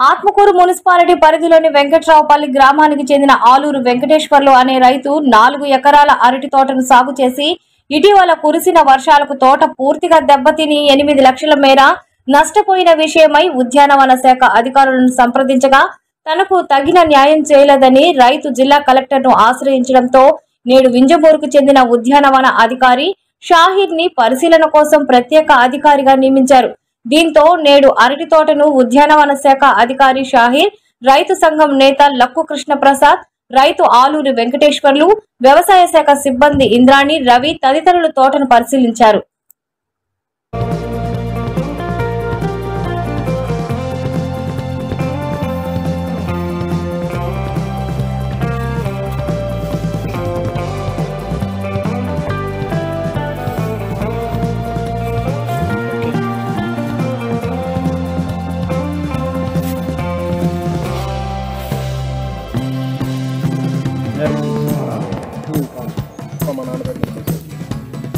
Atmakur municipality పరిధిలోని వెంకట్రావుపల్లి గ్రామానికి చెందిన ఆలూరు వెంకటేశ్వర్లు అనే రైతు 4 ఎకరాల అరటి తోటను సాగు చేసి ఇటీవల కురిసిన వర్షాలకు తోట పూర్తిగా దెబ్బతిని 8 లక్షల మేర నష్టపోయిన విషయమై ఉద్యానవన శాఖ అధికారులను సంప్రదించగా తనకు తగిన న్యాయం చేయలేదని రైతు జిల్లా కలెక్టర్ను ఆశ్రయించడంతో నేడు వింజమూరుకు చెందిన ఉద్యానవన అధికారి షాహీర్ ని పరిశీలన కోసం ప్రత్యేక అధికారిగా నియమించారు. దీంతో నేడు అరటి తోటను ఉద్యానవన శాఖ అధికారి షాహీర్, రైతు సంఘం నేత లక్కు కృష్ణ ప్రసాద్, రైతు ఆలూరి వెంకటేశ్వర్లు, వ్యవసాయ శాఖ సిబ్బంది ఇంద్రాణి, రవి తదితరులు తోటను పరిశీలించారు.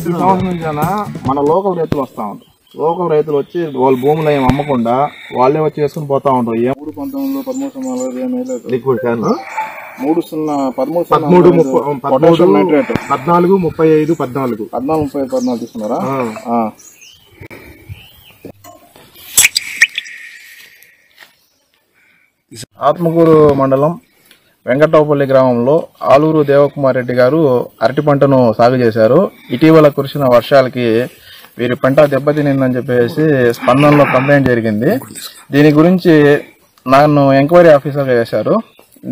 ఈ సంవత్సరం నుంచి మన లోకల్ రైతులు వస్తూ ఉంటారు. లోకల్ రైతులు వచ్చి వాళ్ళ భూములు ఏమి అమ్మకుండా వాళ్ళే వచ్చి వేసుకుని పోతా ఉంటారు. 3/19 13 లిక్విడ్ 14 తీసుకున్నారా? ఆత్మకూరు మండలం వెంకటరావుపల్లి గ్రామంలో ఆలూరు దేవకుమార్ రెడ్డి గారు అరటి పంటను సాగు చేశారు. ఇటీవల కురిసిన వర్షాలకి వీరి పంట దెబ్బతినిందని చెప్పేసి స్పందనలో కంప్లైంట్ జరిగింది. దీని గురించి నన్ను ఎంక్వైరీ ఆఫీసర్గా చేశారు.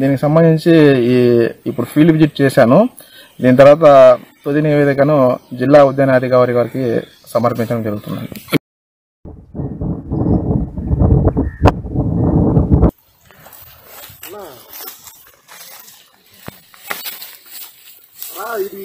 దీనికి సంబంధించి ఇప్పుడు ఫీల్డ్ విజిట్ చేశాను. దీని తర్వాత తుది నివేదికను జిల్లా ఉద్యానాధికారి గారికి సమర్పించడం జరుగుతుంది. ఇది